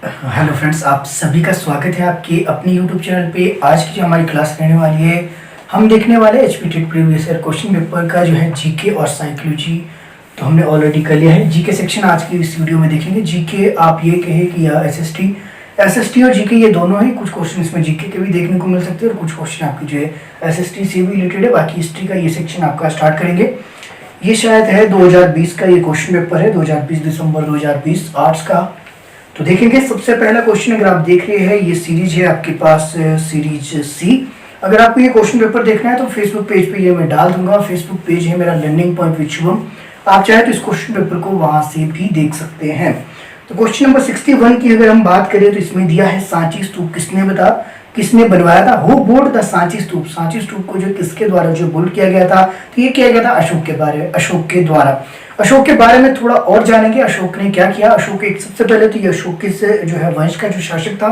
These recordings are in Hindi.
हेलो फ्रेंड्स, आप सभी का स्वागत है आपके अपने यूट्यूब चैनल पे। आज की जो हमारी क्लास रहने वाली है, हम देखने वाले HP TET previous year question paper का जो है जीके और साइकोलॉजी। तो हमने ऑलरेडी कर लिया है जीके सेक्शन। आज की इस वीडियो में देखेंगे जीके। आप ये कहें कि या एसएसटी और जीके ये दोनों ही, कुछ क्वेश्चन इसमें जीके के भी देखने को मिल सकते हैं और कुछ क्वेश्चन आपकी जो है एसएसटी से भी रिलेटेड है। बाकी हिस्ट्री का ये सेक्शन आपका स्टार्ट करेंगे। ये शायद है 2020 का ये क्वेश्चन पेपर है, 2020 दिसंबर 2020 आर्ट्स का। तो देखेंगे सबसे पहला क्वेश्चन, अगर आप देख रहे हैं ये सीरीज है आपके पास, सीरीज सी। अगर आपको ये क्वेश्चन पेपर देखना है तो फेसबुक पेज पे ये मैं डाल दूंगा। फेसबुक पेज है मेरा लर्निंग पॉइंट विद शुभम। आप चाहे तो इस क्वेश्चन पेपर को वहां से भी देख सकते हैं। तो क्वेश्चन नंबर 61 की अगर हम बात करें तो इसमें दिया है सांची स्तूप किसने बनवाया था? हु बिल्ट द सांची स्तूप। सांची स्तूप को जो किसके द्वारा जो बिल्ड किया गया था? तो ये किया गया था अशोक के द्वारा। अशोक के बारे में थोड़ा और जानेंगे। अशोक ने क्या किया? अशोक एक सबसे पहले तो ये अशोक किस जो है वंश का जो शासक था,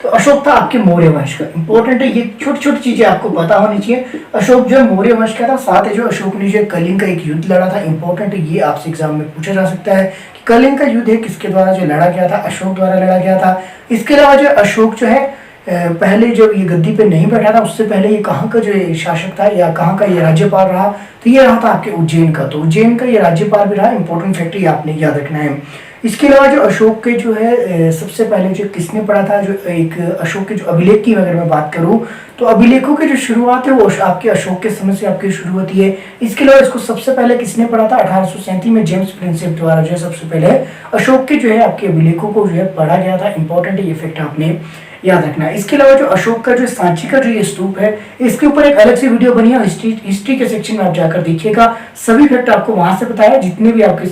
तो अशोक था आपके मौर्य वंश का। इंपॉर्टेंट है, ये छोटी छोटी चीजें आपको पता होनी चाहिए। अशोक जो मौर्य वंश का था, साथ ही जो अशोक ने जो कलिंग का एक युद्ध लड़ा था। इंपॉर्टेंट है, ये आपसे एग्जाम में पूछा जा सकता है कि कलिंग का युद्ध है किसके द्वारा जो लड़ा गया था? अशोक द्वारा लड़ा गया था। इसके अलावा जो अशोक जो है पहले जब ये गद्दी पे नहीं बैठा था, उससे पहले ये कहाँ का जो शासक था या कहाँ का ये राज्यपाल रहा? तो ये रहा था आपके उज्जैन का। तो उज्जैन का ये राज्यपाल भी रहा। इंपॉर्टेंट फैक्ट ये आपने याद रखना है। इसके अलावा जो अशोक के जो है सबसे पहले जो किसने पढ़ा था, जो एक अशोक के जो अभिलेख की अगर मैं बात करूं तो अभिलेखों की जो शुरुआत है वो आपके अशोक के समय से आपकी शुरू होती है। इसके अलावा इसको सबसे पहले किसने पढ़ा था? 1837 में जेम्स प्रिंसेप द्वारा जो है सबसे पहले अशोक के जो है आपके अभिलेखों को जो है पढ़ा गया था। इंपॉर्टेंट है, ये फैक्ट आपने याद रखना है। इसके अलावा जो अशोक का जो सांची का जो ये स्तूप है, इसके ऊपर एक अलग से वीडियो बनी है, हिस्ट्री के सेक्शन में आप जाकर देखिएगा। सभी फैक्ट आपको वहां से बताया। जितने भी आपके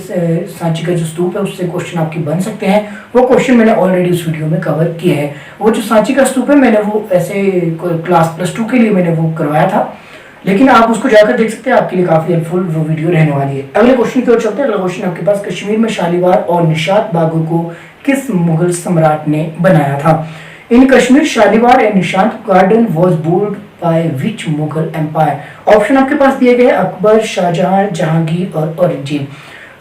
सांची का जो स्तूप है उससे क्वेश्चन आपके बन सकते हैं, वो क्वेश्चन मैंने ऑलरेडी उस वीडियो में कवर किए हैं। वो जो सांची का स्तूप है मैंने वो ऐसे क्लास +2 के लिए मैंने वो करवाया था, लेकिन आप उसको जाकर देख सकते हैं। आपके लिए काफी हेल्पफुल वो वीडियो रहने वाली है। अगले क्वेश्चन की ओर चलते हैं। अगला क्वेश्चन आपके पास, कश्मीर में शालीमार और निशात बागों को किस मुगल सम्राट ने बनाया था? In Kashmir, Shalimar and Nishant Garden was built by which Mughal empire? Option आपके पास दिए गए अकबर, शाहजहां, जहांगीर और औरंगजेब।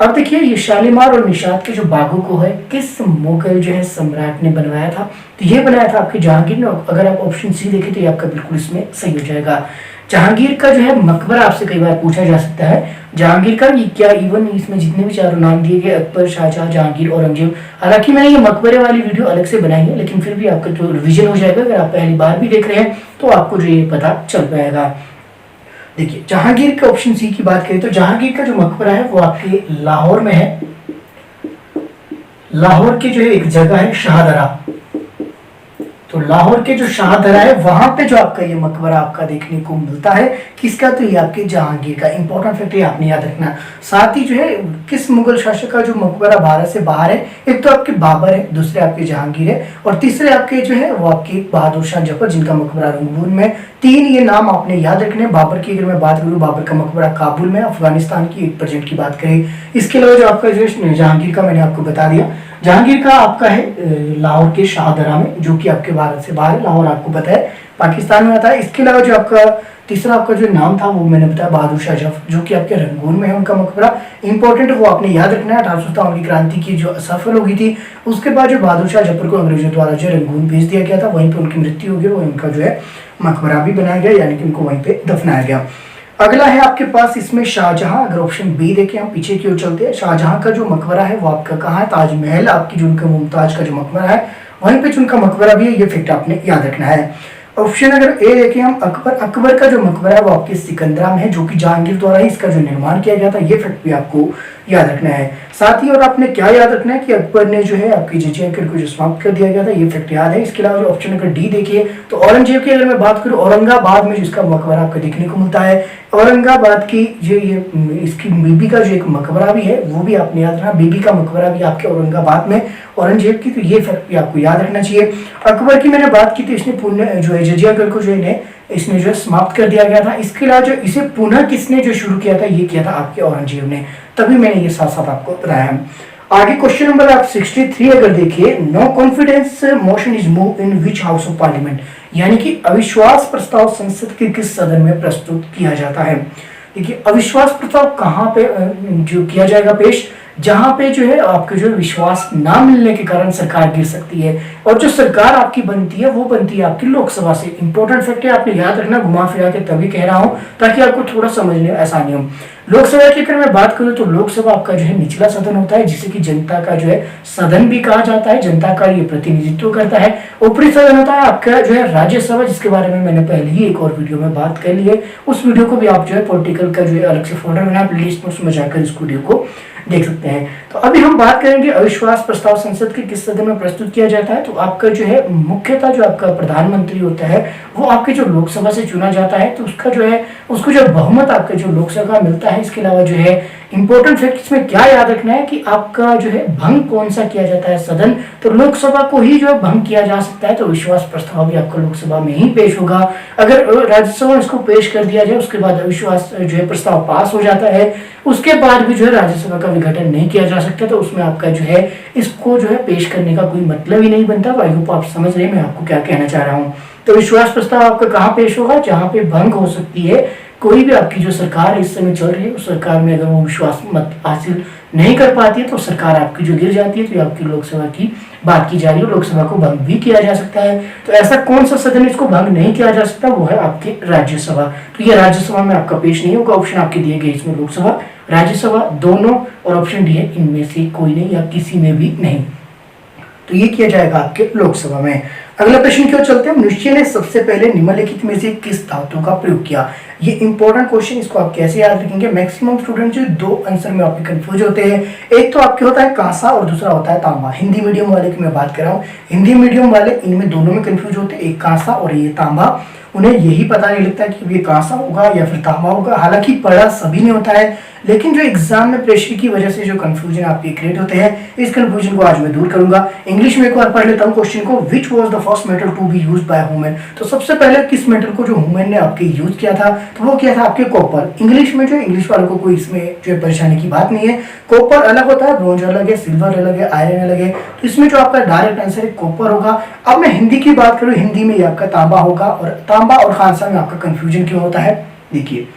अब देखिए ये शालीमार और निशात के जो बागों को है किस मुगल जो है सम्राट ने बनवाया था? तो ये बनाया था आपके जहांगीर ने। अगर आप ऑप्शन सी देखें तो ये आपका बिल्कुल इसमें सही हो जाएगा। जहांगीर का जो है मकबरा आपसे कई बार पूछा जा सकता है। जहांगीर का ये क्या, इवन इसमें जितने भी चारों नाम दिए गए अकबर, शाहजहां, जहांगीर, औरंगजेब, हालांकि मैंने ये मकबरे वाली वीडियो अलग से बनाई है, लेकिन फिर भी आपका जो रिवीजन हो जाएगा। अगर आप पहली बार भी देख रहे हैं तो आपको जो ये पता चल पाएगा। देखिए जहांगीर का ऑप्शन सी की बात करें तो जहांगीर का जो मकबरा है वो आपके लाहौर में है। लाहौर की जो है एक जगह है शाहदरा, तो लाहौर के जो शाहदरा है वहां पे जो आपका ये मकबरा आपका देखने को मिलता है। किसका? तो ये आपके जहांगीर का। इंपॉर्टेंट फैक्ट आपने याद रखना। साथ ही जो है किस मुगल शासक का जो मकबरा भारत से बाहर है? एक तो आपके बाबर है, दूसरे आपके जहांगीर है और तीसरे आपके जो है वो आपके बहादुर शाह जफर, जिनका मकबरा रंगून में। 3 ये नाम आपने याद रखने। बाबर की अगर मैं बात करूँ, बाबर का मकबरा काबुल में, अफगानिस्तान की 1% की बात करें। इसके अलावा जो आपका जो जहांगीर का मैंने आपको बता दिया। जहांगीर का आपका है लाहौर के शाहदरा में, जो कि आपके भारत से बाहर है। लाहौर आपको पता है पाकिस्तान में आता है। इसके अलावा जो आपका तीसरा आपका जो नाम था वो मैंने बताया बहादुर शाह जफर, जो कि आपके रंगून में है उनका मकबरा। इंपॉर्टेंट है, वो आपने याद रखना है। 1857 की क्रांति की जो असफल हो गई थी, उसके बाद जो बहादुर शाह जफर को अंग्रेजों द्वारा जो रंगून भेज दिया गया था, वहीं पर उनकी मृत्यु हो गई और उनका जो है मकबरा भी बनाया गया, यानी कि उनको वहीं पे दफनाया गया। अगला है आपके पास इसमें शाहजहां। अगर ऑप्शन बी देखें, हम पीछे की ओर चलते हैं। शाहजहां का जो मकबरा है वो आपका कहाँ है? ताजमहल, आपकी जो उनका मुमताज का जो मकबरा है वहीं पे उनका मकबरा भी है। ये फैक्ट आपने याद रखना है। ऑप्शन अगर ए देखें हम, अकबर का जो मकबरा है वो आपके सिकंदरा में है, जो कि जहांगीर द्वारा ही इसका जो निर्माण किया गया था। ये फैक्ट भी आपको याद रखना है। साथ ही और आपने क्या याद रखना है कि अकबर ने जो है आपकी जजिया को जो समाप्त कर दिया गया था, ये फैक्ट याद है। इसके अलावा जो ऑप्शन अगर डी देखिए तो औरंगजेब की अगर मैं बात करूं, औरंगाबाद में जिसका मकबरा आपको देखने को मिलता है, औरंगाबाद की जो ये इसकी बीबी का जो एक मकबरा भी है वो भी आपने याद रखना। बीबी का मकबरा भी आपके औरंगाबाद में औरंगजेब की, तो ये फैक्ट भी आपको याद रखना चाहिए। अकबर की मैंने बात की थी, इसने पुनः जो है जजियागढ़ को जो है इसने जो है समाप्त कर दिया गया था। इसके अलावा जो इसे पुनः किसने जो शुरू किया था? ये किया था आपके औरंगजेब ने, तभी मैंने ये साथ साथ आपको बताया। आगे क्वेश्चन नंबर आप 63 अगर देखिए, no confidence motion is move in which house of parliament, यानी कि अविश्वास प्रस्ताव संसद के किस सदन में प्रस्तुत किया जाता है? देखिए अविश्वास प्रस्ताव कहाँ पे जो किया जाएगा पेश? जहां पे जो है आपके जो विश्वास ना मिलने के कारण सरकार गिर सकती है। और जो सरकार आपकी बनती है वो बनती है आपकी लोकसभा से। इंपॉर्टेंट फैक्ट है, आपने याद रखना, घुमा फिरा के तभी कह रहा हूं ताकि आपको थोड़ा समझने में आसानी हो। लोकसभा की अगर मैं बात करूं तो लोकसभा आपका जो है निचला सदन होता है, जिसे कि जनता का जो है सदन भी कहा जाता है, जनता का ये प्रतिनिधित्व करता है। ऊपरी सदन होता है आपका जो है राज्यसभा, जिसके बारे में मैंने पहले ही एक और वीडियो में बात कर ली है। उस वीडियो को भी आप जो है पॉलिटिकल का जो है अलग से फोल्डर बना प्लेलिस्ट में, उसमें जाकर इस वीडियो को देख सकते हैं। तो अभी हम बात करेंगे अविश्वास प्रस्ताव संसद के किस सदन में प्रस्तुत किया जाता है। तो आपका जो है मुख्यतः जो आपका प्रधानमंत्री होता है वो आपके जो लोकसभा से चुना जाता है, तो उसका जो है उसको जो बहुमत आपका जो लोकसभा मिलता है। इसके अलावा जो है इंपॉर्टेंट फैक्ट इसमें क्या याद रखना है कि आपका जो है भंग कौन सा किया जाता है सदन, तो लोकसभा को ही जो है भंग किया जा सकता है। तो विश्वास प्रस्ताव भी आपका लोकसभा में ही पेश होगा। अगर राज्यसभा में इसको पेश कर दिया जाए उसके बाद अविश्वास जो है प्रस्ताव पास हो जाता है, उसके बाद भी जो है राज्यसभा का विघटन नहीं किया जा सकता, तो उसमें आपका जो है इसको जो है पेश करने का कोई मतलब ही नहीं बनता। आई होप आप समझ रहे हैं मैं आपको क्या कहना चाह रहा हूँ। तो विश्वास प्रस्ताव आपका कहाँ पेश होगा, जहां पे भंग हो सकती है कोई भी आपकी जो सरकार इस समय चल रही है, उस सरकार में अगर वो विश्वास मत हासिल नहीं कर पाती है तो सरकार आपकी जो गिर जाती है। तो आपकी लोकसभा की बात की जा रही है, लोकसभा को भंग भी किया जा सकता है। तो ऐसा कौन सा सदन इसको भंग नहीं किया जा सकता, वो है आपके राज्यसभा। तो ये राज्यसभा में आपका पेश नहीं होगा। ऑप्शन आपके दिए गए इसमें लोकसभा, राज्यसभा दोनों, और ऑप्शन डी है इनमें से कोई नहीं या किसी में भी नहीं। तो ये किया जाएगा आपके लोकसभा में। अगला प्रश्न क्यों चलते हैं, मनुष्य ने सबसे पहले निम्नलिखित में से किस धातु का प्रयोग किया। ये इंपॉर्टेंट क्वेश्चन, इसको आप कैसे याद रखेंगे। मैक्सिमम स्टूडेंट जो दो आंसर में आपके कंफ्यूज होते हैं, एक तो आपके होता है कांसा और दूसरा होता है तांबा। हिंदी मीडियम वाले की मैं बात कर रहा हूँ, हिंदी मीडियम वाले इनमें दोनों में कंफ्यूज होते हैं, एक कांसा और ये तांबा। उन्हें यही पता नहीं लगता कि ये कांसा होगा या फिर तांबा होगा। हालांकि पढ़ा सभी ने होता है, लेकिन जो एग्जाम में प्रेशर की वजह से जो कंफ्यूजन आपके क्रिएट होते हैं, इस कंफ्यूजन को आज मैं दूर करूंगा। इंग्लिश में एक बार पढ़ लेता हूं क्वेश्चन को। Which was the first metal to be used by human. तो सबसे पहले किस मेटल को जो ह्यूमन ने आपके यूज किया था, तो वो किया था आपके कॉपर। इंग्लिश में जो इंग्लिश वालों को कोई इसमें जो परेशानी की बात नहीं है। कॉपर अलग होता है, ब्रोंज अलग है, सिल्वर अलग है, आयरन अलग है। तो इसमें जो आपका डायरेक्ट आंसर है कॉपर होगा। अब मैं हिंदी की बात करूं, हिंदी में आपका तांबा होगा। और तांबा और खांसा में आपका कंफ्यूजन क्यों होता है, देखिए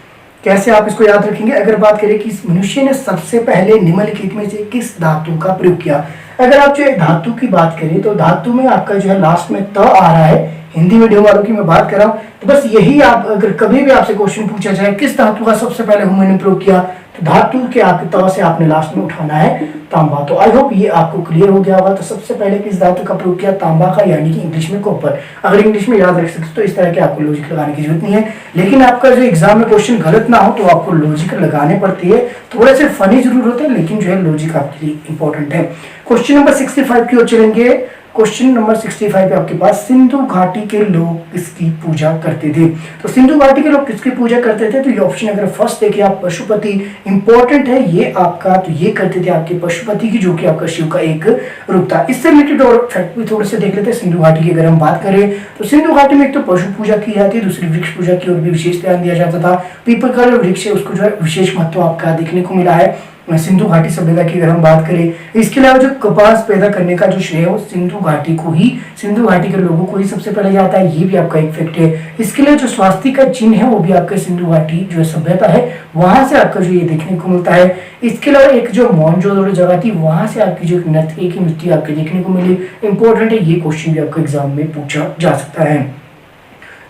कैसे आप इसको याद रखेंगे। अगर बात करें कि मनुष्य ने सबसे पहले निम्नलिखित में से किस धातु का प्रयोग किया, अगर आप जो धातु की बात करें तो धातु में आपका जो है लास्ट में त आ रहा है। हिंदी मीडियम वालों की मैं बात कर रहा हूं, तो बस यही आप अगर कभी भी आपसे क्वेश्चन पूछा जाए किस धातु का सबसे पहले ह्यूमन प्रयोग किया, तो धातु के आपके त से आपने लास्ट में उठाना है तांबा। तो आई होप ये आपको क्लियर हो गया होगा। तो सबसे पहले किस धातु का प्रयोग किया, तांबा का, यानी कि इंग्लिश में कॉपर। अगर इंग्लिश में याद रख सकते तो इस तरह के आपको लॉजिक लगाने की जरूरत नहीं है। लेकिन आपका जो एग्जाम में क्वेश्चन गलत ना हो तो आपको लॉजिक लगाने पड़ती है। थोड़े से फनी जरूर होते हैं, लेकिन जो है लॉजिक आपके लिए इंपॉर्टेंट है। क्वेश्चन नंबर 65 की ओर चलेंगे। क्वेश्चन नंबर 65 पे आपके पास सिंधु घाटी के लोग किसकी पूजा करते थे। तो सिंधु घाटी के लोग किसकी पूजा करते थे, तो ये ऑप्शन अगर फर्स्ट देखिए आप पशुपति, इंपॉर्टेंट है ये आपका। तो ये करते थे आपके पशुपति की, जो कि आपका शिव का एक रूप था। इससे रिलेटेड और फैक्ट भी थोड़े से देख लेते हैं। सिंधु घाटी की अगर हम बात करें तो सिंधु घाटी में एक तो पशु पूजा की जाती है, दूसरी वृक्ष पूजा की ओर भी विशेष ध्यान दिया जाता था। पीपल का जो वृक्ष है उसको जो है विशेष महत्व आपका देखने को मिला है सिंधु घाटी सभ्यता की अगर हम बात करें। इसके अलावा जो कपास पैदा करने का जो श्रेय है वो सिंधु घाटी को ही, सिंधु घाटी के लोगों को ही सबसे पहले जाता है, ये भी आपका एक फैक्ट है। इसके लिए जो स्वास्थ्य का चिन्ह है वो भी आपका सिंधु घाटी जो सभ्यता है वहां से आपका जो ये देखने को मिलता है। इसके अलावा एक जो मोहनजोदड़ो जगह थी वहां से आपकी जो नर्तकी की मूर्ति आपके देखने को मिली, इंपॉर्टेंट है, ये क्वेश्चन भी आपको एग्जाम में पूछा जा सकता है।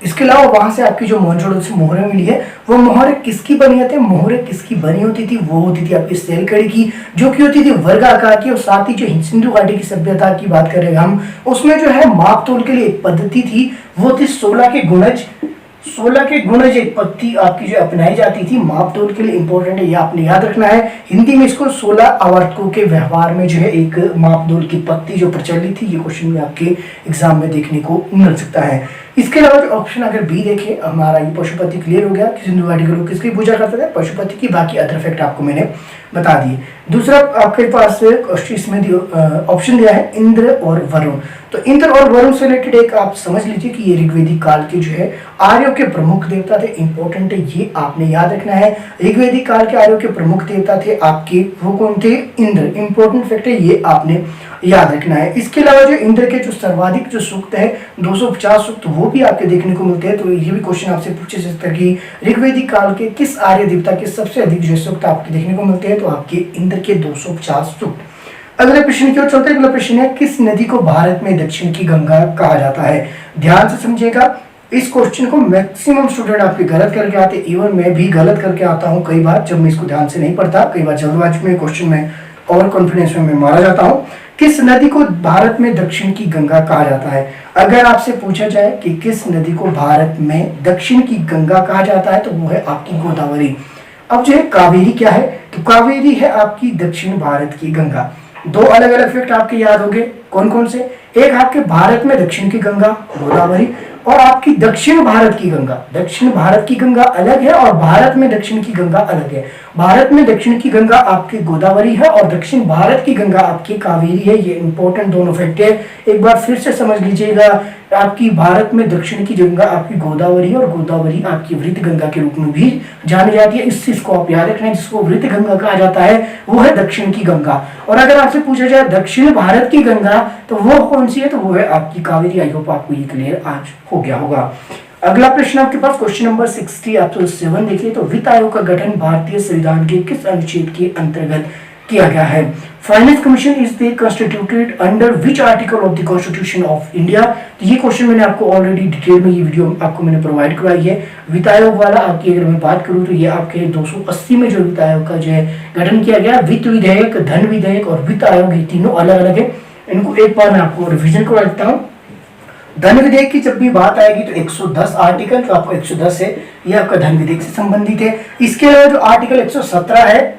इसके अलावा वहां से आपकी जो मोहनजोदड़ो से मोहरें मिली है, वो मोहरें किसकी बनी होती है, मोहरें किसकी बनी होती थी, वो होती थी आपकी सैलकड़ी की, जो कि होती थी वर्ग आकार की। और साथ ही जो सिंधु घाटी की सभ्यता की बात करें हम, उसमें जो है माप तोल के लिए एक पद्धति थी, वो थी 16 के गुणज। 16 के गुणज एक पद्धति आपकी जो अपनाई जाती थी माप तोल के लिए, इंपॉर्टेंट है, ये आपने याद रखना है। हिंदी में इसको 16 आवर्तकों के व्यवहार में जो है एक माप तोल की पद्धति जो प्रचलित थी, ये क्वेश्चन में आपके एग्जाम में देखने को मिल सकता है। इसके अलावा जो ऑप्शन अगर बी देखें, हमारा ये पशुपति क्लियर हो गया कि सिंधु घाटी के लोग किसकी पूजा करते थे, पशुपति की। बाकी अदर फैक्ट आपको मैंने बता दिए। दूसरा आपके पास इसमें ऑप्शन दिया है इंद्र और वरुण। तो इंद्र और वरुण से रिलेटेड एक आप समझ लीजिए कि ये ऋग्वेदिक काल के जो है आर्यों के प्रमुख देवता थे, इंपॉर्टेंट है, ये आपने याद रखना है। ऋग्वेदिक काल के आर्यों के प्रमुख देवता थे आपके, वो कौन थे, इंद्र, इंपॉर्टेंट फैक्ट है, ये आपने याद रखना है। इसके अलावा जो इंद्र के जो सर्वाधिक जो सूक्त है 250 सूक्त वो भी आपके देखने को मिलते हैं। तो ये भी क्वेश्चन आपसे पूछे जा सकता है कि ऋग्वेदिक काल के किस आर्य देवता के सबसे अधिक जो सूक्त आपके देखने को मिलते हैं, तो आपके इंद्र के 250 सूक्त। अगले प्रश्न की ओर चलते हैं। अगला प्रश्न है, किस नदी को भारत में दक्षिण की गंगा कहा जाता है? ध्यान से समझिएगा, इस क्वेश्चन को मैक्सिमम स्टूडेंट आपके गलत करके आते, इवन मैं भी गलत करके आता हूं कई बार जब मैं इसको ध्यान से नहीं पढ़ता। कई बार जल्दबाजी में क्वेश्चन में ओवर कॉन्फिडेंस में मैं मारा जाता हूं। किस नदी को भारत में दक्षिण की गंगा कहा जाता है? अगर आपसे पूछा जाए कि किस नदी को भारत में दक्षिण की गंगा कहा जाता है, तो वो है आपकी गोदावरी। अब जो है कावेरी क्या है, तो कावेरी है आपकी दक्षिण भारत की गंगा। दो अलग अलग फैक्ट आपके याद होंगे, कौन कौन से? एक आपके भारत में दक्षिण की गंगा गोदावरी, और आपकी दक्षिण भारत की गंगा। दक्षिण भारत की गंगा अलग है और भारत में दक्षिण की गंगा अलग है। भारत में दक्षिण की गंगा आपकी गोदावरी है और दक्षिण भारत की गंगा आपकी कावेरी है। ये इंपॉर्टेंट दोनों फैक्ट है, एक बार फिर से समझ लीजिएगा। आपकी भारत में दक्षिण की गंगा आपकी गोदावरी है और गोदावरी आपकी वृत्त गंगा के रूप में भी जानी जाती है। इस चीज को आप याद रखना, जिसको वृत्त गंगा कहा जाता है वो है दक्षिण की गंगा। और अगर आपसे पूछा जाए दक्षिण भारत की गंगा तो वो कौन सी है, तो वो है आपकी कावेरी। आई होप आपको ये क्लियर आज हो गया होगा। अगला प्रश्न आपके पास क्वेश्चन नंबर 60 आप तो 7 देखिए। तो वित्त आयोग का गठन भारतीय संविधान के किस अनुच्छेद के अंतर्गत किया गया है? Finance commission is the constituted under which article of the constitution of India? तो ये क्वेश्चन मैंने आपको ऑलरेडी डिटेल में ये वीडियो आपको मैंने प्रोवाइड करवाई है। वित्त आयोग वाला आपकी अगर मैं बात करूं तो ये आपके 280 में जो वित्त आयोग का जो है गठन किया गया। वित्त विधेयक, धन विधेयक और वित्त आयोग ये तीनों अलग अलग है। इनको एक बार मैं आपको रिविजन करवा देता हूँ। धन विधेयक की जब भी बात आएगी तो 110 आर्टिकल जो आपको 110 है ये आपका धन विधेयक से संबंधित है। इसके अलावा जो आर्टिकल 117 है,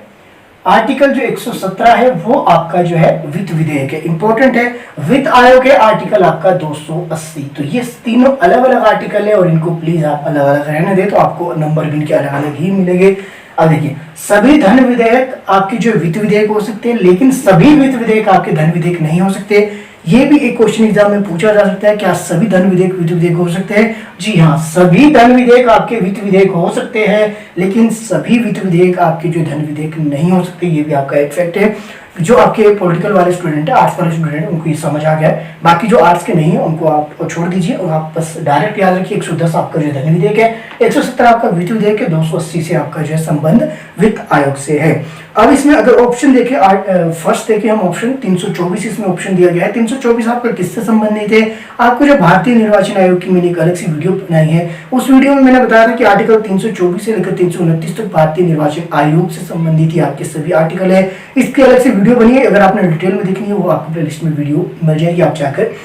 आर्टिकल जो 117 है वो आपका जो है वित्त विधेयक है, इंपॉर्टेंट है। वित्त आयोग है आर्टिकल आपका 280। तो ये तीनों अलग अलग आर्टिकल है और इनको प्लीज आप अलग अलग रहने दे, तो आपको नंबर भी इनके अलग अलग ही मिलेंगे। अब देखिए, सभी धन विधेयक आपके जो वित्त विधेयक हो सकते हैं, लेकिन सभी वित्त विधेयक आपके धन विधेयक नहीं हो सकते। ये भी एक क्वेश्चन एग्जाम में पूछा जा सकता है, क्या सभी धन विधेयक वित्त विधेयक हो सकते हैं? जी हाँ, सभी धन विधेयक आपके वित्त विधेयक हो सकते हैं, लेकिन सभी वित्त विधेयक आपके जो धन विधेयक नहीं हो सकते। ये भी आपका एक फैक्ट है। जो आपके पॉलिटिकल वाले स्टूडेंट है, आर्ट्स वाले स्टूडेंट है, उनको ये समझ आ गया है। बाकी जो आर्ट्स के नहीं है उनको आप छोड़ दीजिए और आप बस डायरेक्ट याद रखिए 110 आपका जो धन विधेयक है, 117 आपका वित्त विधेयक है, 280 से आपका जो है संबंध वित्त आयोग से है। अब इसमें अगर ऑप्शन देखें, फर्स्ट देखें हम ऑप्शन 324 इसमें ऑप्शन दिया गया है। 324 आपका किससे संबंधित है? आपको जो भारतीय निर्वाचन आयोग की मैंने एक अलग सी वीडियो बनाई है, उस वीडियो में मैंने बताया था कि आर्टिकल 324 से लेकर 329 तक भारतीय निर्वाचन आयोग से संबंधित ही आपके सभी आर्टिकल है। इसकी अलग से वीडियो बनी है, अगर आपने डिटेल में देखनी है वो आपको प्लेलिस्ट में वीडियो मिल जाएगी, आप जाकर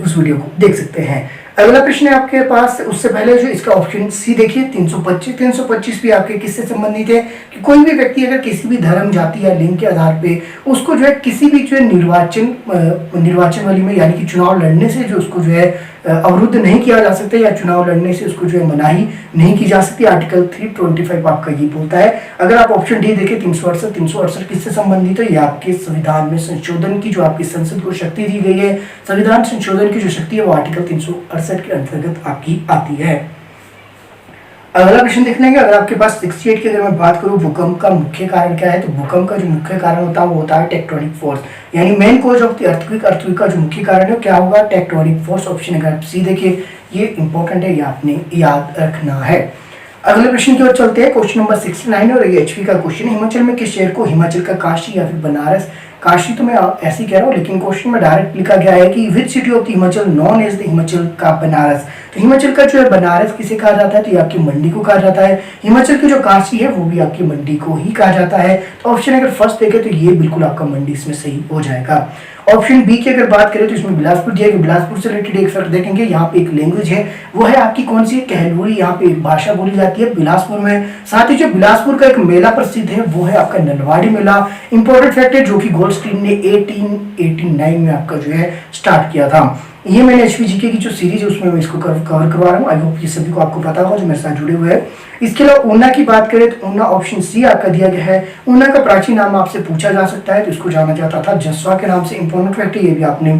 उस वीडियो को देख सकते हैं। अगला प्रश्न है आपके पास, उससे पहले जो इसका ऑप्शन सी देखिए 325 भी आपके किससे संबंधित है कि कोई भी व्यक्ति अगर किसी भी धर्म, जाति या लिंग के आधार पे उसको जो है किसी भी जो है निर्वाचन वाली में यानी कि चुनाव लड़ने से जो उसको जो है अवरुद्ध नहीं किया जा सकता या चुनाव लड़ने से उसको जो है मनाही नहीं की जा सकती। आर्टिकल 325 आपका ये बोलता है। अगर आप ऑप्शन डी देखें 368 किससे संबंधित है? ये आपके संविधान में संशोधन की जो आपकी संसद को शक्ति दी गई है, संविधान संशोधन की जो शक्ति है वो आर्टिकल 368 के अंतर्गत आपकी आती है। अगला प्रश्न देख लेंगे। अगर आपके पास 68 की अगर मैं बात करूं भूकंप का मुख्य कारण क्या है, तो भूकंप का जो मुख्य कारण होता है वो होता है टेक्टोनिक फोर्स, यानी main cause of the earthquake का जो मुख्य कारण है क्या होगा? Tectonic force. ऑप्शन अगर आप सी देखिए ये इंपॉर्टेंट है, ये आपने याद रखना है। अगले प्रश्न की ओर चलते हैं, क्वेश्चन नंबर 69 और ये एचपी का क्वेश्चन। हिमाचल में किस शहर को हिमाचल का काशी या फिर बनारस, काशी तो मैं ऐसे ही कह रहा हूँ लेकिन क्वेश्चन में डायरेक्ट लिखा गया है कि which city of the Himachal known as the Himachal का बनारस। तो हिमाचल का जो है बनारस किसे कहा जाता है? तो ये आपकी मंडी को कहा जाता है। हिमाचल की जो काशी है वो भी आपकी मंडी को ही कहा जाता है। तो ऑप्शन अगर फर्स्ट देखें तो ये बिल्कुल आपका मंडी इसमें सही हो जाएगा। ऑप्शन बी की अगर बात करें तो इसमें बिलासपुर दिया गया। बिलासपुर से रिलेटेड एक फैक्ट देखेंगे, यहाँ पे एक लैंग्वेज है वो है आपकी कौन सी? कहलूरी। यहाँ पे एक भाषा बोली जाती है बिलासपुर में। साथ ही जो बिलासपुर का एक मेला प्रसिद्ध है वो है आपका नलवाड़ी मेला। इंपॉर्टेंट फैक्ट है जो कि गोल्डस्टीन ने 1889 में आपका जो है स्टार्ट किया था। ये मैंने एचपीजीके की जो सीरीज है उसमें मैं इसको कवर करवा रहा हूँ। आई होप ये सभी को आपको पता होगा जो मेरे साथ जुड़े हुए हैं। इसके अलावा ऊना की बात करें तो ऊना ऑप्शन सी आपका दिया गया है। ऊना का प्राचीन नाम आपसे पूछा जा सकता है तो इसको जाना जाता था जसवा के नाम से। इंपॉर्टेंट फैक्ट है, ये भी आपने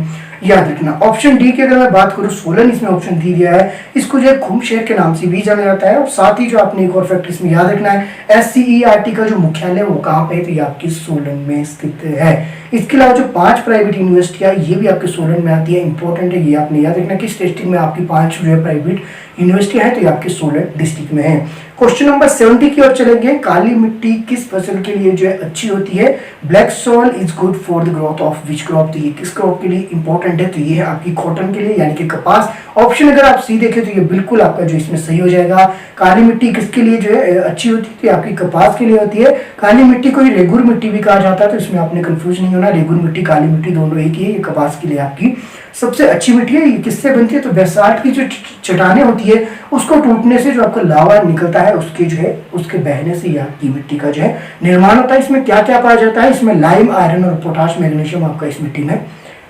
याद रखना। ऑप्शन डी की अगर मैं बात करूँ, सोलन इसमें ऑप्शन डी दिया है, इसको जो है खुम शहर के नाम से भी जाना जाता है। और साथ ही जो आपने एक और फैक्ट इसमें याद रखना है, SCERT का जो मुख्यालय वो कहाँ पे है, तो ये आपकी सोलन में स्थित है। इसके अलावा जो 5 प्राइवेट यूनिवर्सिटियां ये भी आपके सोलन में आती है, इंपॉर्टेंट है, ये आपने याद रखना कि डिस्ट्रिक्ट में आपकी 5 जो है प्राइवेट यूनिवर्सिटियां हैं, तो ये आपके सोलन डिस्ट्रिक्ट में है। क्वेश्चन नंबर 70 की ओर चलेंगे। काली मिट्टी किस फसल के लिए जो है अच्छी होती है? Black soil is good for the growth of which crop, तो ये किस क्रॉप के लिए इंपॉर्टेंट है, तो ये है आपकी कॉटन के लिए यानी कि कपास। ऑप्शन अगर आप सी देखें तो ये बिल्कुल आपका जो इसमें सही हो जाएगा। काली मिट्टी किसके लिए जो है अच्छी होती है, तो ये आपकी कपास के लिए होती है। काली मिट्टी को रेगुर मिट्टी भी कहा जाता है, तो इसमें आपने कंफ्यूज नहीं होना, रेगुर मिट्टी काली मिट्टी दोनों एक ही है। ये कपास के लिए आपकी सबसे अच्छी मिट्टी है। ये किससे बनती है, तो बेसाल्ट की जो चट्टानें होती है उसको टूटने से जो आपका लावा निकलता है उसके जो है उसके बहने से आपकी मिट्टी का जो है निर्माण होता है। इसमें क्या क्या पाया जाता है, इसमें लाइम, आयरन और पोटाश, मैग्नीशियम आपका इस मिट्टी में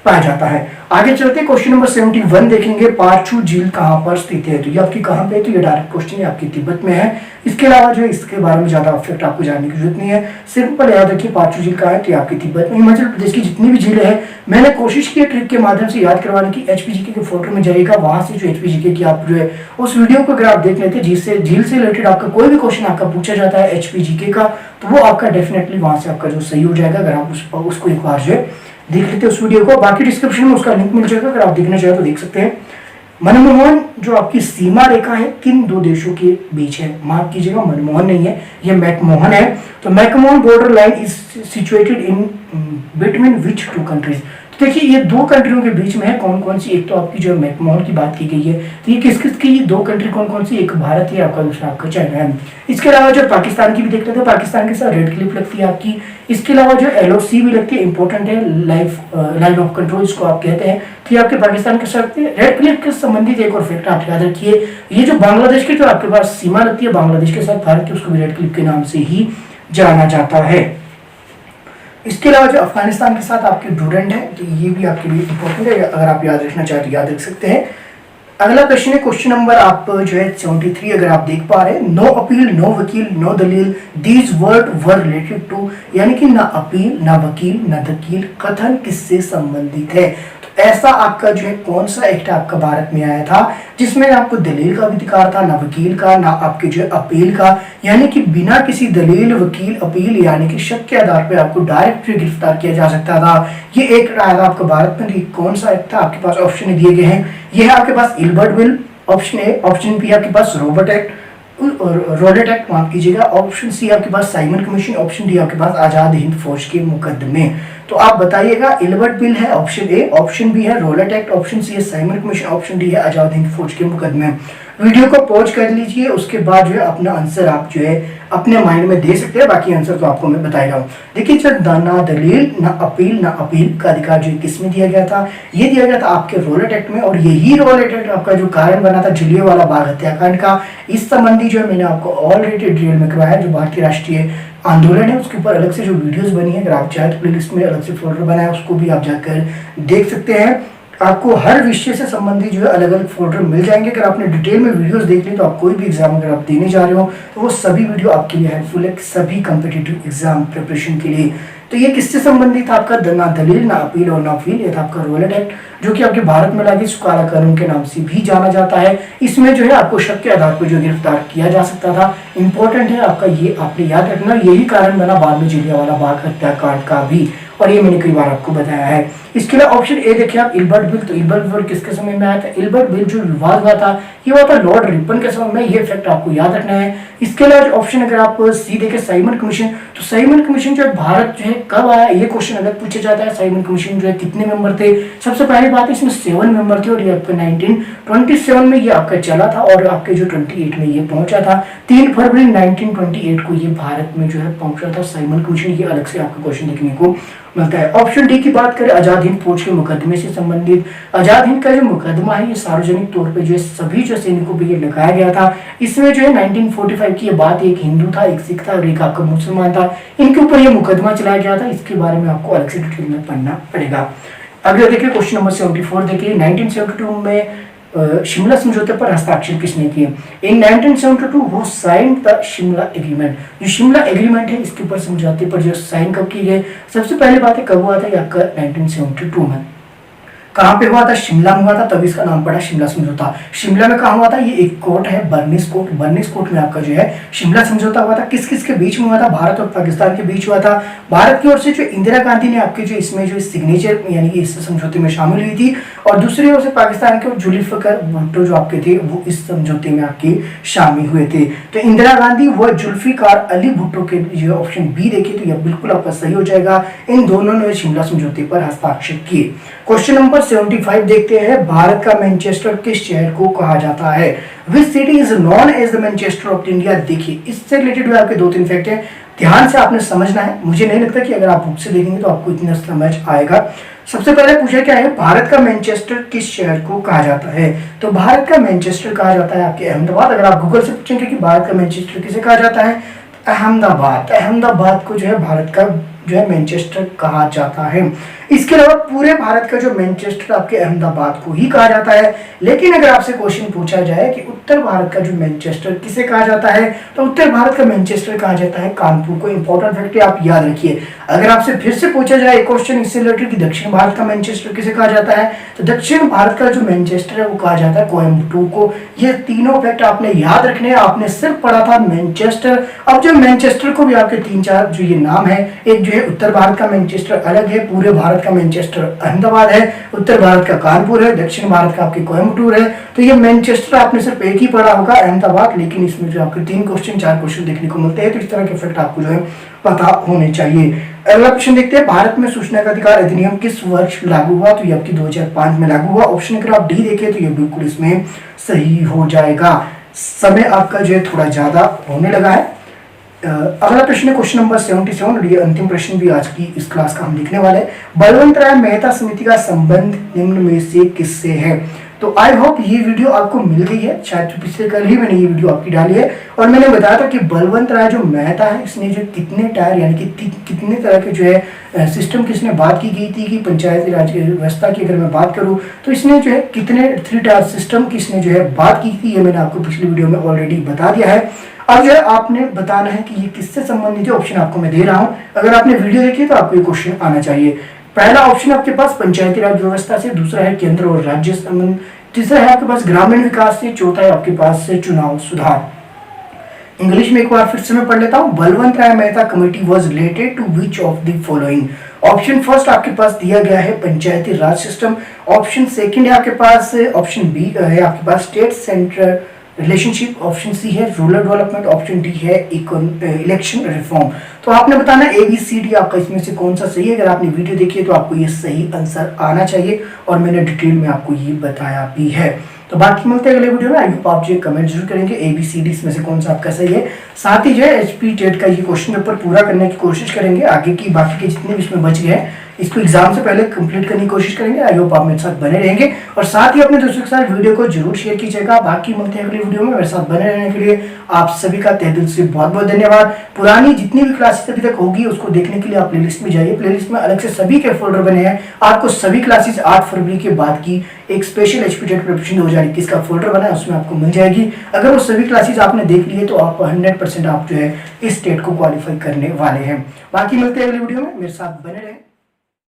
पाया जाता है। आगे चलते क्वेश्चन नंबर 71 देखेंगे। पारछू झील कहाँ पर स्थित है, तो ये आपकी कहाँ पे है, तो ये डायरेक्ट क्वेश्चन है, आपकी तिब्बत में है। इसके अलावा जो इसके बारे में ज्यादा फैक्ट आपको जानने की जरूरत नहीं है, सिंपल याद रखिए पारछू झील कहाँ है, तो ये आपकी तिब्बत में। हिमाचल प्रदेश की जितनी भी झीलें हैं मैंने कोशिश की ट्रिक के माध्यम से याद करवाने की। HPGK के फोल्डर में जाइएगा, वहां से जो HPGK की आप जो है उस वीडियो को अगर आप देख लेते हैं झील से रिलेटेड आपका कोई भी क्वेश्चन आपका पूछा जाता है HPGK का, तो वो आपका डेफिनेटली वहां से आपका जो सही हो जाएगा अगर आप उसको एक बार जो है देख लेते हैं उस वीडियो को। बाकी डिस्क्रिप्शन में उसका लिंक मिल जाएगा, अगर आप देखना चाहें तो देख सकते हैं। मनमोहन जो आपकी सीमा रेखा है किन 2 देशों के बीच है, माफ कीजिएगा मनमोहन नहीं है, ये मैकमोहन है। तो McMahon border line is situated in between which 2 countries, तो देखिए ये 2 कंट्रियों के बीच में है, कौन कौन सी, एक तो आपकी जो मैकमोहन की बात की गई है, तो ये किस किस की 2 कंट्री कौन कौन सी, एक भारत है आपका, दूसरा आपका चाइना है। इसके अलावा जो पाकिस्तान की भी देख लेते हैं, पाकिस्तान के साथ रेड क्लिप लगती है आपकी। इसके अलावा जो LOC भी लगती है, इंपॉर्टेंट है, लाइन ऑफ कंट्रोल इसको आप कहते हैं, तो ये आपके पाकिस्तान के साथ रेड क्लिप के संबंधित एक और फैक्ट आप याद रखिए। ये जो बांग्लादेश की जो आपके पास सीमा लगती है बांग्लादेश के साथ भारत की, उसको भी रेड क्लिप के नाम से ही जाना जाता है। इसके अलावा जो अफगानिस्तान के साथ आपकी डूरेंट है, तो ये भी आपके लिए इंपॉर्टेंट है, अगर आप याद रखना चाहें तो याद रख सकते हैं। अगला क्वेश्चन है क्वेश्चन नंबर आप जो है 73, अगर आप देख पा रहे हैं। नो अपील, नो वकील, नो दलील, these word were related to, यानी कि ना अपील, ना वकील, ना दलील कथन किससे संबंधित है, ऐसा आपका जो है कौन सा एक्ट आपका भारत में आया था जिसमें आपको दलील का भी अधिकार था, ना वकील का, ना आपके जो है अपील का, यानी कि बिना किसी दलील, वकील, अपील यानी कि शक के आधार पर आपको डायरेक्ट गिरफ्तार किया जा सकता था। ये एक आया था आपका भारत में, कौन सा एक्ट था, आपके पास ऑप्शन दिए गए हैं। ये है आपके पास Ilbert bill, option A, option B आपके पास रॉबर्ट एक्ट, रॉलेट एक्ट माफ कीजिएगा, ऑप्शन सी आपके पास साइमन कमीशन, ऑप्शन डी आपके पास आजाद हिंद फौज के मुकदमे। तो आप बताइएगा, इल्बर्ट बिल है ऑप्शन ए, ऑप्शन बी है रॉलेट एक्ट, ऑप्शन सी है साइमन कमीशन, ऑप्शन डी है आजाद हिंद फौज के मुकदमे। वीडियो को पॉज कर लीजिए, उसके बाद जो है अपना आंसर आप जो है अपने माइंड में दे सकते हैं, बाकी आंसर तो आपको मैं बताएगा। देखिए सर, ना दलील, ना अपील का अधिकार जो किस में दिया गया था, ये दिया गया था आपके रॉलेट एक्ट में, और यही रॉलेट एक्ट आपका जो कारण बना था जलियांवाला बाग हत्याकांड का। इस संबंधी जो है मैंने आपको ऑलरेडी डिटेल में करवाया, जो भारतीय राष्ट्रीय आंदोलन है उसके ऊपर अलग से जो वीडियोस बनी है, अगर आप चाहे तो प्लेलिस्ट में अलग से फोल्डर बनाया उसको भी आप जाकर देख सकते हैं। आपको हर विषय से संबंधित जो है अलग अलग फोल्डर मिल जाएंगे। अगर आपने डिटेल में वीडियोस देख ली तो आप कोई भी एग्जाम अगर आप देने जा रहे हो तो वो सभी वीडियो आपके लिए हेल्पफुल है, सभी कॉम्पिटिटिव एग्जाम प्रिपरेशन के लिए। तो ये किससे संबंधित था आपका, ना दलील, ना अपील और ना अपील, ये था आपका रॉलेट एक्ट, जो कि आपके भारत में लागू काला कानून के नाम से भी जाना जाता है। इसमें जो है आपको शक के आधार पर जो गिरफ्तार किया जा सकता था। इंपॉर्टेंट है आपका, ये आपने याद रखना, यही कारण बना बाद में जलियांवाला बाग हत्याकांड का भी, और ये मैंने कई बार आपको बताया है। इसके लिए ऑप्शन ए देखिए आप, इल्बर्ट बिल, तो इल्बर्ट बिल किसके समय में आया था, इल्बर्ट बिल जो विवाद हुआ था ये हुआ था लॉर्ड रिपन के समय में, ये फैक्ट आपको याद रखना है। इसके अलावा ऑप्शन अगर आप सी देखें साइमन कमीशन, तो साइमन कमीशन जो है भारत जो है कब आया, ये क्वेश्चन अगर पूछा जाता है, साइमन कमीशन जो है कितने मेंबर थे, सबसे पहली बात है इसमें 7 मेंबर थे, और ये आपका 1927 में ये आपका चला था, और आपके जो 28 में ये पहुंचा था। 3 फरवरी 1928 को ये भारत में जो है पहुंचा था साइमन कमीशन। ये अलग से आपका क्वेश्चन देखने को मिलता है। ऑप्शन डी की बात करें, आजाद हिंद फौज के मुकदमे से संबंधित, आजाद हिंद का जो मुकदमा है ये सार्वजनिक तौर पे जो है सभी जो सैनिकों पे ये लगाया गया था। इसमें जो है 1945 की ये बात, एक हिंदू था, एक सिख था और एक आपका मुसलमान था, इनके ऊपर ये मुकदमा चलाया गया था। इसके बारे में आपको अलग से डिटेल में पढ़ना पड़ेगा। अगला देखिए क्वेश्चन नंबर 74 देखिए, 1972 में शिमला समझौते पर हस्ताक्षर किसने किए। इन 1972 वो साइन द शिमला एग्रीमेंट, जो शिमला एग्रीमेंट है इसके ऊपर समझौते पर जो साइन कब की गए, सबसे पहले बात है कब हुआ था, आपका 1972 में। कहाँ पे हुआ था? शिमला में हुआ था, तभी इसका नाम पड़ा शिमला समझौता। शिमला में कहाँ हुआ था? ये एक कोर्ट है, बर्निस कोर्ट। बर्निस कोर्ट में आपका जो है शिमला समझौता हुआ था। किस किस के बीच में हुआ था? भारत और पाकिस्तान के बीच हुआ था। भारत की ओर से जो इंदिरा गांधी ने आपके जो इसमें जो सिग्नेचर यानी कि इस समझौते में शामिल हुई थी, और दूसरी ओर से पाकिस्तान के जुल्फिकार भुट्टो जो आपके थे वो इस समझौते में आपके शामिल हुए थे। तो इंदिरा गांधी व जुल्फिकार अली भुट्टो के जो ऑप्शन बी देखे तो यह बिल्कुल आपका सही हो जाएगा। इन दोनों ने शिमला समझौते पर हस्ताक्षर किए। क्वेश्चन नंबर 75 देखते हैं। भारत का मैनचेस्टर किस शहर को कहा जाता है? Which city is known as the Manchester of India? देखिए इससे रिलेटेड भी आपके 2-3 फैक्ट हैं, ध्यान से आपने समझना है। मुझे नहीं लगता कि अगर आप बुक से देखेंगे तो आपको इतना समझ आएगा। सबसे पहले पूछा क्या है? भारत का मैनचेस्टर किस शहर को कहा जाता है? तो भारत का मैनचेस्टर कहा जाता है आपके अहमदाबाद। अगर आप गूगल से पूछेंगे कि भारत का मैनचेस्टर किसे कहा जाता है, अहमदाबाद। अहमदाबाद को जो है भारत का जो है मैनचेस्टर कहा जाता है। इसके अलावा पूरे भारत का जो मैनचेस्टर आपके अहमदाबाद को ही कहा जाता है। लेकिन अगर आपसे क्वेश्चन पूछा जाए कि उत्तर भारत का जो मैनचेस्टर किसे कहा जाता है, तो उत्तर भारत का मैनचेस्टर कहा जाता है कानपुर को। इंपॉर्टेंट फैक्ट आप याद रखिए। अगर आपसे फिर से पूछा जाए क्वेश्चन इससे रिलेटेड कि दक्षिण भारत का मैनचेस्टर किसे कहा जाता है, तो दक्षिण भारत का जो मैनचेस्टर है वो कहा जाता है कोयम्बटूर को। ये तीनों फैक्ट आपने याद रखने हैं। आपने सिर्फ पढ़ा था मैनचेस्टर। अब जो मैनचेस्टर को भी आपके 3-4 जो ये नाम है, एक जो है उत्तर भारत का मैनचेस्टर अलग है, पूरे भारत का मैनचेस्टर अहमदाबाद है, उत्तर भारत का कानपुर है, दक्षिण भारत का आपके कोयम्बटूर है। तो ये मैनचेस्टर आपने सिर्फ एक ही पढ़ा होगा, अहमदाबाद, लेकिन इसमें जो आपके 3 क्वेश्चन 4 क्वेश्चन देखने को मिलते हैं। तो इस तरह के फैक्ट आपको जो है पता होने चाहिए। अगला क्वेश्चन देखते हैं। भारत में सूचना का अधिकार अधिनियम किस वर्ष लागू हुआ? तो ये आपकी 2005 में लागू हुआ। ऑप्शन अगर आप डी देखें तो ये बिल्कुल इसमें सही हो जाएगा। समय आपका जो है थोड़ा ज्यादा होने लगा है। अगला प्रश्न है क्वेश्चन नंबर 77 और ये अंतिम प्रश्न भी आज की इस क्लास का हम देखने वाले हैं। बलवंत राय मेहता समिति का संबंध निम्न में से किससे है? तो आई होप ये वीडियो आपको मिल गई है। शायद पिछले कल ही मैंने ये वीडियो आपकी डाली है और मैंने बताया था कि बलवंत राय जो मेहता है इसने जो कितने टायर यानी कि कितने तरह के जो है सिस्टम की इसने बात की गई थी कि पंचायती राज व्यवस्था की अगर मैं बात करूं तो इसने जो है कितने 3 टायर सिस्टम की इसने जो है बात की थी। ये मैंने आपको पिछली वीडियो में ऑलरेडी बता दिया है। अब जो है आपने बताना है कि ये किससे संबंधित है। ऑप्शन आपको मैं दे रहा हूं, अगर आपने वीडियो देखी तो आपको ये क्वेश्चन आना चाहिए। पहला ऑप्शन आपके पास पंचायती राज व्यवस्था से, दूसरा है केंद्र और राज्य संबंध, तीसरा है आपके पास ग्रामीण विकास से, चौथा है आपके पास से चुनाव सुधार। इंग्लिश में एक बार फिर से मैं पढ़ लेता हूं। Balwant Rai Mehta committee was related to which of the following? Option first आपके पास दिया गया है Panchayati Raj system, option second है आपके पास, ऑप्शन बी है आपके पास state central relationship, option C है रूरल डेवलपमेंट, ऑप्शन डी है इलेक्शन रिफॉर्म। तो आपने बताना ABCD आपका इसमें से कौन सा सही है। अगर आपने वीडियो देखी है तो आपको ये सही आंसर आना चाहिए और मैंने डिटेल में आपको ये बताया भी है। तो बाकी मिलते हैं अगले वीडियो में। आई होप आप जो कमेंट जरूर करेंगे ABCD इसमें से कौन सा आपका सही है। साथ ही जो है HP टेट का ये क्वेश्चन पेपर पूरा करने की कोशिश करेंगे। आगे की बाकी के जितने भी इसमें बच गए इसको एग्जाम से पहले कंप्लीट करने की कोशिश करेंगे। आई होप आप मेरे साथ बने रहेंगे और साथ ही अपने दोस्तों के साथ वीडियो को जरूर शेयर कीजिएगा। बाकी मिलते हैं अगली वीडियो में। मेरे साथ बने रहने के लिए आप सभी का तहे दिल से बहुत बहुत धन्यवाद। पुरानी जितनी भी क्लासेस अभी तक होगी उसको देखने के लिए आप प्लेलिस्ट में जाइए। प्लेलिस्ट में अलग से सभी के फोल्डर बने हैं। आपको सभी क्लासेस 8 फरवरी के बाद की एक स्पेशल HP टेट प्रिपरेशन 2021 का फोल्डर बना है, उसमें आपको मिल जाएगी। अगर वो सभी क्लासेस आपने देख ली है तो आप 100% आप जो है इस टेट को क्वालिफाई करने वाले हैं। बाकी मिलते हैं अगली वीडियो में। मेरे साथ बने रहें।